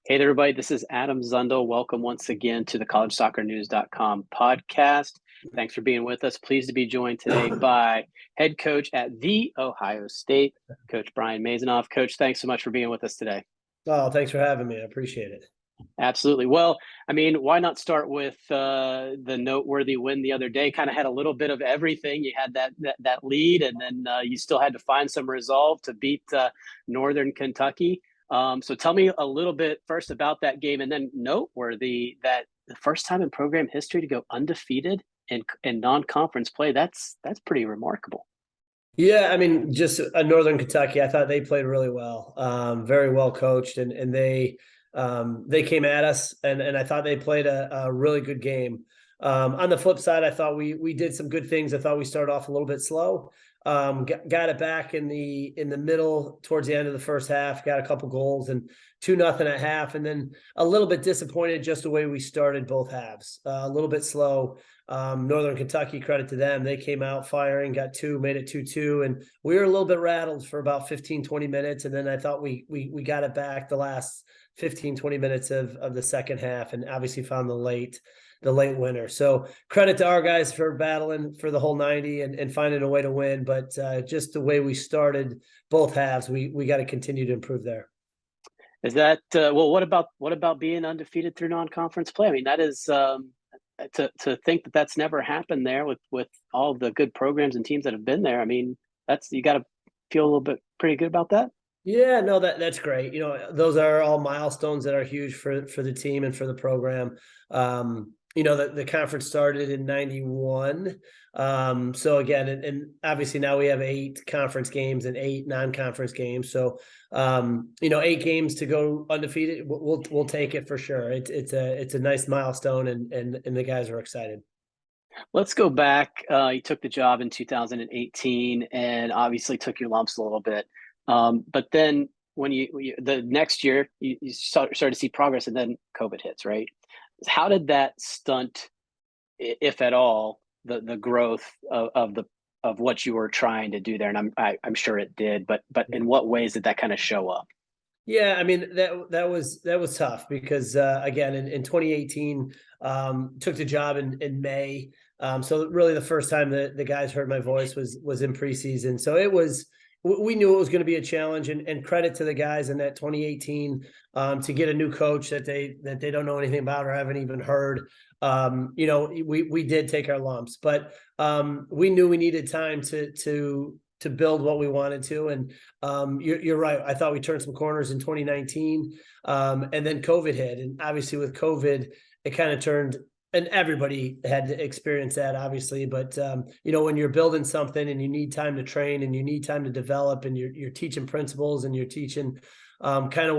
Hey there, everybody. This is Adam Zundel. Welcome once again to the collegesoccernews.com podcast. Thanks for being with us. Pleased to be joined today by head coach at The Ohio State, Coach Brian Maisonneuve. Coach, thanks so much for being with us today. Oh, thanks for having me. I appreciate it. Absolutely. Well, I mean, why not start with the noteworthy win the other day? Kind of had a little bit of everything. You had that lead, and then you still had to find some resolve to beat Northern Kentucky. So tell me a little bit first about that game, and then noteworthy that the first time in program history to go undefeated in non-conference play. That's pretty remarkable. Yeah, I mean, just Northern Kentucky, I thought they played really well, very well coached, and they came at us, and I thought they played a really good game. On the flip side, I thought we did some good things. I thought we started off a little bit slow, got it back in the middle towards the end of the first half, got a couple goals and 2-0 at half, and then a little bit disappointed just the way we started both halves. A little bit slow. Northern Kentucky, credit to them. They came out firing, got two, made it 2-2. And we were a little bit rattled for about 15, 20 minutes. And then I thought we got it back the last 15, 20 minutes of the second half, and obviously found the late winner. So credit to our guys for battling for the whole 90 and finding a way to win. But just the way we started both halves, we got to continue to improve there. Is that well? What about being undefeated through non-conference play? I mean, that is to think that that's never happened there with all the good programs and teams that have been there. I mean, you got to feel a little bit pretty good about that. Yeah, no, that's great. You know, those are all milestones that are huge for the team and for the program. You know, the conference started in 91. So again, and obviously now we have 8 conference games and 8 non-conference games. So, you know, 8 games to go undefeated, we'll take it for sure. It's a nice milestone, and the guys are excited. Let's go back. You took the job in 2018 and obviously took your lumps a little bit. But then when the next year, you started to see progress, and then COVID hits, right? How did that stunt, if at all, the growth of what you were trying to do there? And I'm sure it did, but in what ways did that kind of show up? Yeah, I mean, that was tough because again in 2018, took the job in May. So really the first time that the guys heard my voice was in preseason. So we knew it was going to be a challenge, and credit to the guys in that 2018 to get a new coach that they don't know anything about or haven't even heard. You know, we did take our lumps, but we knew we needed time to build what we wanted to. And you're right. I thought we turned some corners in 2019, and then COVID hit, and obviously with COVID, it kind of turned. And everybody had to experience that, obviously. But, you know, when you're building something and you need time to train and you need time to develop, and you're teaching principles and you're teaching kind of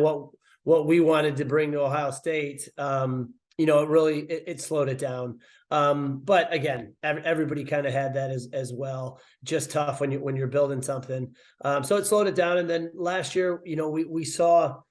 what we wanted to bring to Ohio State, you know, it slowed it down. But again, everybody kind of had that as well. Just tough when you're building something. So it slowed it down. And then last year, you know, we saw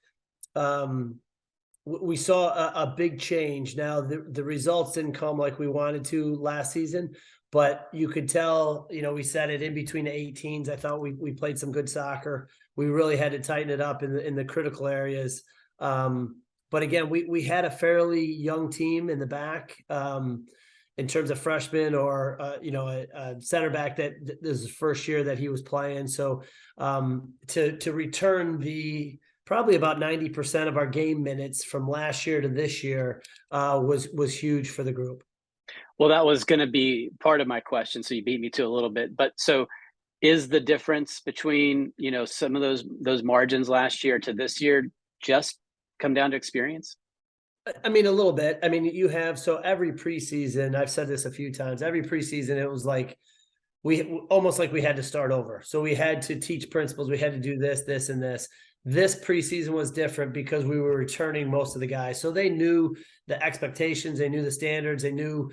a big change. Now the results didn't come like we wanted to last season, but you could tell, you know, we said it in between the 18s. I thought we played some good soccer. We really had to tighten it up in the critical areas. But again, we had a fairly young team in the back in terms of freshmen or, you know, a center back that this is the first year that he was playing. So to return probably about 90% of our game minutes from last year to this year was huge for the group. Well, that was going to be part of my question, so you beat me to a little bit. But so is the difference between, you know, some of those margins last year to this year just come down to experience? I mean, a little bit. I mean, so every preseason, I've said this a few times, every preseason, it was like, almost like we had to start over. So we had to teach principles. We had to do this, and this. This preseason was different because we were returning most of the guys. So they knew the expectations, they knew the standards, they knew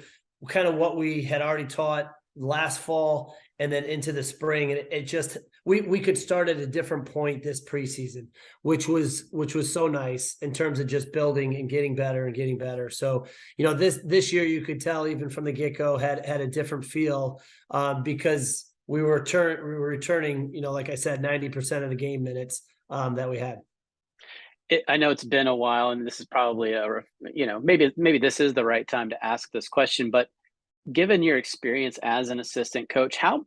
kind of what we had already taught last fall and then into the spring. And it just, we could start at a different point this preseason, which was so nice in terms of just building and getting better. So, you know, this year you could tell even from the get-go had a different feel because we were returning, you know, like I said, 90% of the game minutes that we had. I know it's been a while, and this is probably maybe this is the right time to ask this question, but given your experience as an assistant coach, how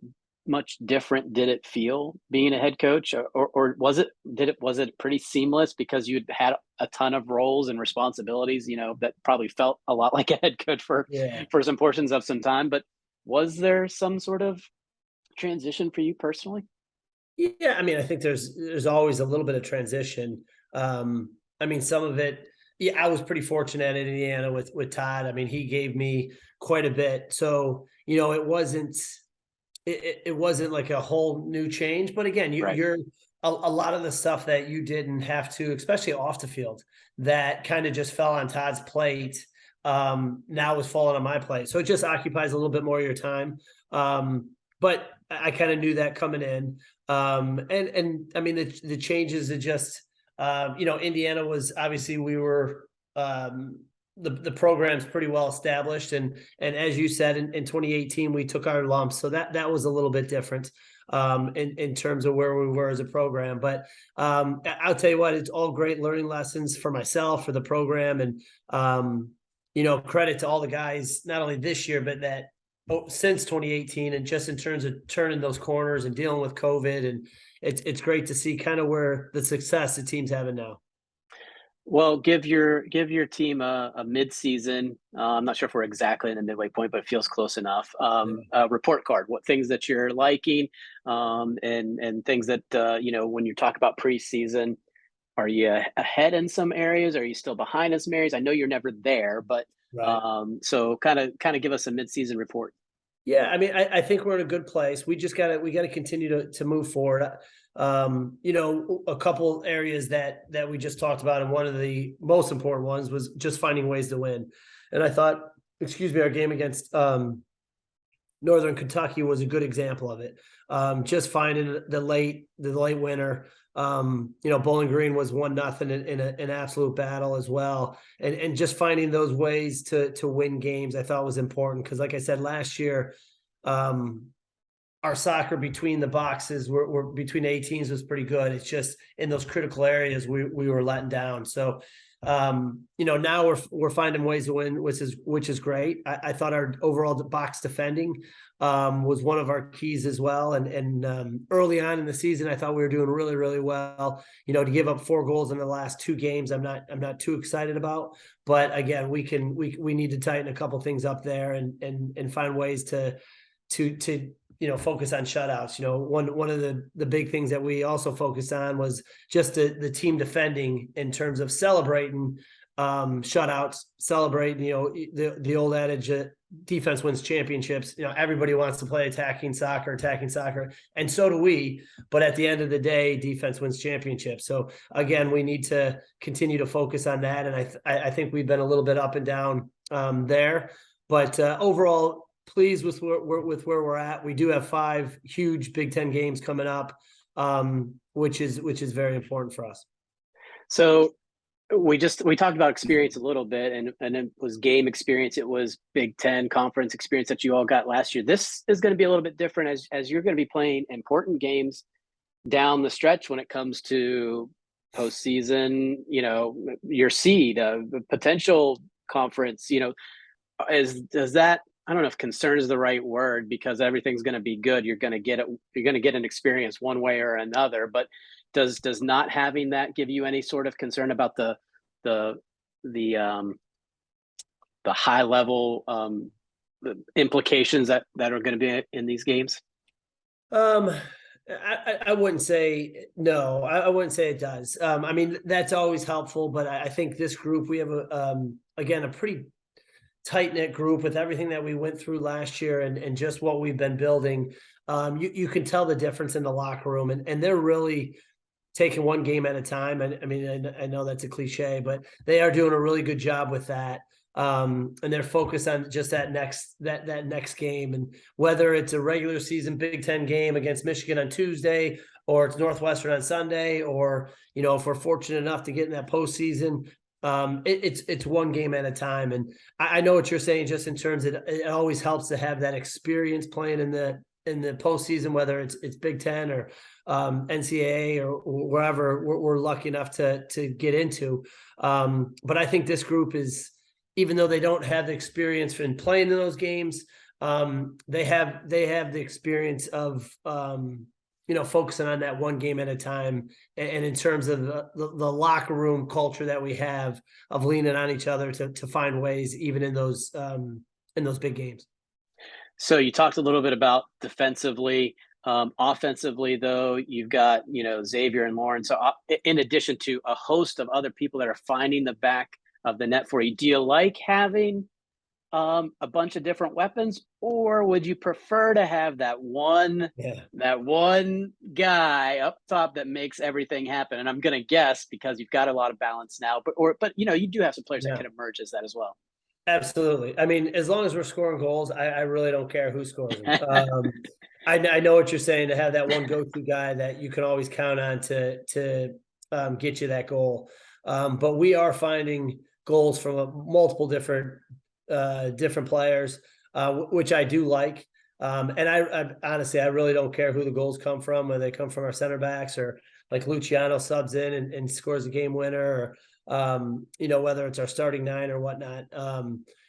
much different did it feel being a head coach, or was it pretty seamless because you'd had a ton of roles and responsibilities, that probably felt a lot like a head coach Yeah. for some portions of some time, but was there some sort of transition for you personally? Yeah, I mean, I think there's always a little bit of transition. I mean, some of it, yeah, I was pretty fortunate in Indiana with Todd. I mean, he gave me quite a bit, so it wasn't like a whole new change. But again, Right. you're a lot of the stuff that you didn't have to, especially off the field, that kind of just fell on Todd's plate. Now is falling on my plate, so it just occupies a little bit more of your time. But I kind of knew that coming in. And I mean the changes, it just Indiana was obviously, we were the program's pretty well established, and as you said, in 2018 we took our lumps, so that was a little bit different in terms of where we were as a program. But I'll tell you what, it's all great learning lessons for myself, for the program, and credit to all the guys, not only this year but since 2018, and just in terms of turning those corners and dealing with COVID. And it's great to see kind of where the success the team's having now. Well, give your team a mid-season. I'm not sure if we're exactly in the midway point, but it feels close enough. Yeah. A report card, what things that you're liking, and things that when you talk about preseason, are you ahead in some areas? Are you still behind in some areas? I know you're never there, but Right. so kind of give us a mid-season report. Yeah, I mean, I think we're in a good place. We gotta continue to move forward. A couple areas that we just talked about, and one of the most important ones was just finding ways to win. And I thought, excuse me, our game against Northern Kentucky was a good example of it. Just finding the late winner. Bowling Green was 1-0 in an absolute battle as well, and just finding those ways to win games, I thought was important, because, like I said, last year, our soccer between the boxes were between 18s was pretty good. It's just in those critical areas we were letting down. So now we're finding ways to win, which is great. I thought our overall box defending was one of our keys as well. And early on in the season, I thought we were doing really, really well. To give up 4 goals in the last 2 games, I'm not too excited about. But again, we need to tighten a couple things up there, and find ways to focus on shutouts. One of the big things that we also focused on was just the team defending, in terms of celebrating shutouts, celebrating, the old adage, defense wins championships. Everybody wants to play attacking soccer, and so do we. But at the end of the day, defense wins championships. So again, we need to continue to focus on that. And I think we've been a little bit up and down there, but overall, pleased with where we're at. We do have 5 huge Big Ten games coming up, which is very important for us. So we talked about experience a little bit, and it was game experience. It was Big Ten conference experience that you all got last year. This is going to be a little bit different, as you're going to be playing important games down the stretch when it comes to postseason. Your seed, potential conference. Does that? I don't know if concern is the right word, because everything's going to be good. You're going to get it. You're going to get an experience one way or another. But does not having that give you any sort of concern about the high level the implications that are going to be in these games? I wouldn't say no. I wouldn't say it does. I mean, that's always helpful, but I think this group, we have again a pretty tight-knit group with everything that we went through last year, and just what we've been building. You can tell the difference in the locker room, and they're really taking one game at a time. I mean, I know that's a cliche, but they are doing a really good job with that. And they're focused on just that next game, and whether it's a regular season Big Ten game against Michigan on Tuesday, or it's Northwestern on Sunday, or if we're fortunate enough to get in that postseason, it's one game at a time. And I know what you're saying, just in terms of it always helps to have that experience playing in the in the postseason, whether it's Big Ten or NCAA or wherever we're lucky enough to get into. But I think this group is, even though they don't have the experience in playing in those games, they have the experience of focusing on that one game at a time. And in terms of the locker room culture that we have of leaning on each other to find ways, even in those big games. So you talked a little bit about defensively. Offensively, though, you've got, Xavier and Lauren. So in addition to a host of other people that are finding the back of the net for you, do you like having a bunch of different weapons, or would you prefer to have that one guy up top that makes everything happen? And I'm going to guess, because you've got a lot of balance now, but you do have some players that can emerge as that as well. Absolutely. I mean, as long as we're scoring goals, I really don't care who scores them. I know what you're saying, to have that one go-to guy that you can always count on to get you that goal. But we are finding goals from multiple different players, which I do like. And I honestly, I really don't care who the goals come from, whether they come from our center backs or like Luciano subs in and scores a game winner, or whether it's our starting nine or whatnot.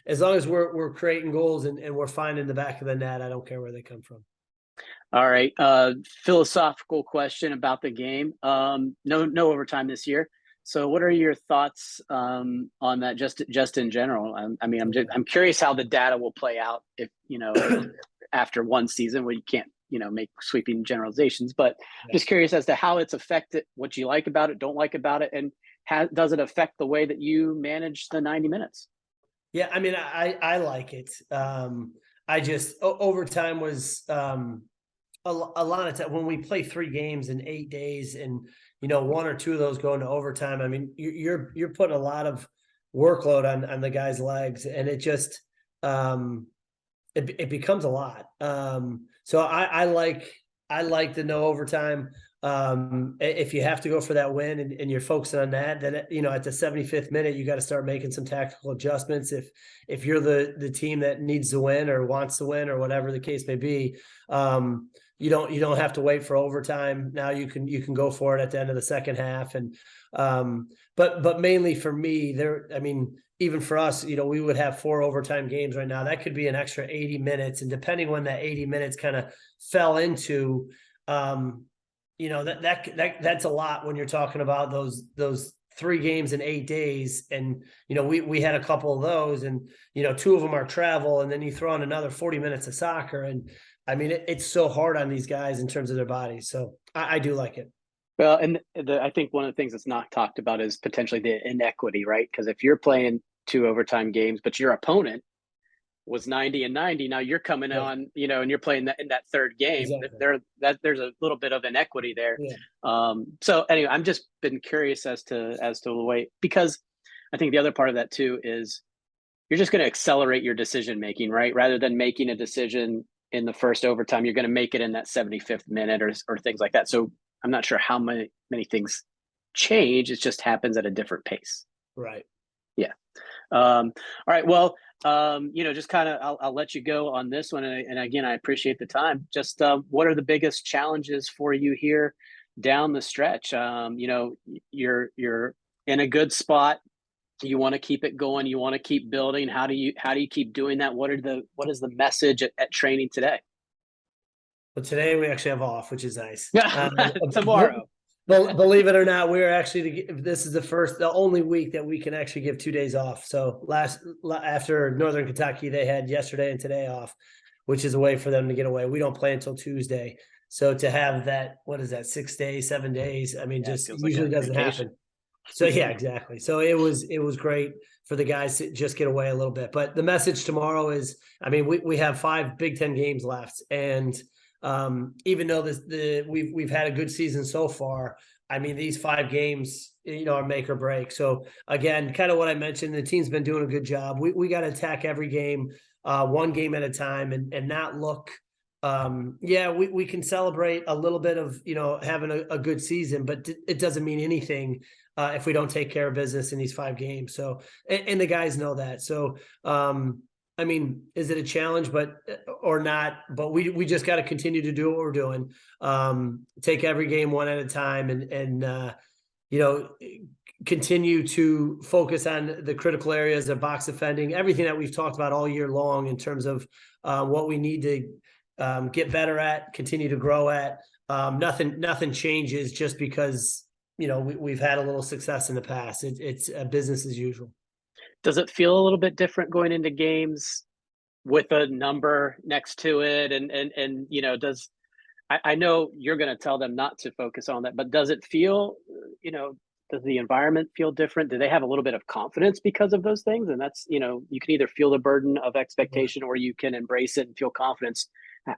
As long as we're creating goals and we're finding the back of the net, I don't care where they come from. All right. Philosophical question about the game. No overtime this year. So what are your thoughts on that, just in general? I'm curious how the data will play out if after one season, where you can't make sweeping generalizations, but just curious as to how it's affected, what you like about it, don't like about it, and does it affect the way that you manage the 90 minutes? Yeah, I mean, I like it. I just overtime was a lot of time when we play 3 games in 8 days, and 1 or 2 of those go into overtime. I mean, you're putting a lot of workload on the guys' legs, and it just it becomes a lot. So I like the no overtime. If you have to go for that win and you're focusing on that, then at the 75th minute, you got to start making some tactical adjustments. If you're the team that needs to win or wants to win or whatever the case may be, you don't have to wait for overtime. Now you can go for it at the end of the second half. And but mainly for me, even for us, we would have 4 overtime games right now. That could be an extra 80 minutes. And depending when that 80 minutes kind of fell into, that's a lot when you're talking about those 3 games in 8 days. And, we had a couple of those, and, 2 of them are travel, and then you throw in another 40 minutes of soccer. And I mean, it's so hard on these guys in terms of their bodies. So I do like it. Well, and I think one of the things that's not talked about is potentially the inequity, right? Because if you're playing 2 overtime games, but your opponent was 90 and 90, now you're coming on, and you're playing that in that third game. Exactly. There's a little bit of inequity there. Yeah. So anyway, I'm just been curious as to the way, because I think the other part of that too is you're just going to accelerate your decision making, right? Rather than making a decision in the first overtime, you're going to make it in that 75th minute or things like that. So I'm not sure how many things change. It just happens at a different pace. Right. Yeah. All right. Well, just kind of, I'll let you go on this one. And again, I appreciate the time. Just what are the biggest challenges for you here down the stretch? You're in a good spot. You want to keep it going. You want to keep building. How do you keep doing that? What is the message at training today? Well, today we actually have off, which is nice. Tomorrow. Believe it or not, we're actually, this is the only week that we can actually give 2 days off. So after Northern Kentucky, they had yesterday and today off, which is a way for them to get away. We don't play until Tuesday. So to have that, what is that, 6 days, 7 days? I mean, just usually doesn't happen. So yeah, exactly. So it was great for the guys to just get away a little bit. But the message tomorrow is, we have 5 Big Ten games left, and even though we've had a good season so far, these 5 games, are make or break. So again, kind of what I mentioned, the team's been doing a good job. We got to attack every game, one game at a time, and not look. We can celebrate a little bit of having a good season, but it doesn't mean anything if we don't take care of business in these 5 games. So and the guys know that. So I mean, is it a challenge, but or not? But we just got to continue to do what we're doing. Take every game one at a time, and you know, continue to focus on the critical areas of box defending, everything that we've talked about all year long in terms of what we need to get better at, continue to grow at. Nothing changes just because, you know, we've had a little success in the past. It's business as usual. Does it feel a little bit different going into games with a number next to it? And you know, I know you're going to tell them not to focus on that, but does it feel, you know, does the environment feel different? Do they have a little bit of confidence because of those things? And that's, you know, you can either feel the burden of expectation or you can embrace it and feel confidence.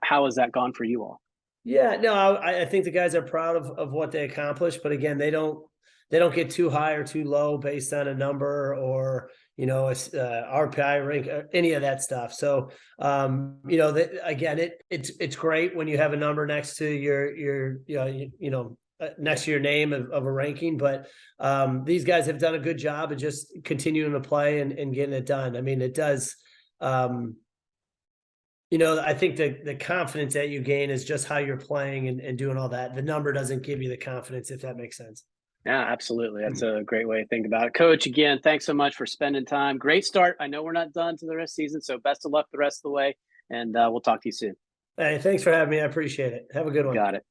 How has that gone for you all? Yeah, no, I think the guys are proud of what they accomplished, but again, they don't get too high or too low based on a number or, you know, RPI rank, any of that stuff. So, you know, again, it's great when you have a number next to your next to your name of a ranking, but these guys have done a good job of just continuing to play and getting it done. I mean, it does. You know, I think the confidence that you gain is just how you're playing and doing all that. The number doesn't give you the confidence, if that makes sense. Yeah, absolutely. That's a great way to think about it. Coach, again, thanks so much for spending time. Great start. I know we're not done to the rest of the season, so best of luck the rest of the way, and we'll talk to you soon. Hey, thanks for having me. I appreciate it. Have a good one. Got it.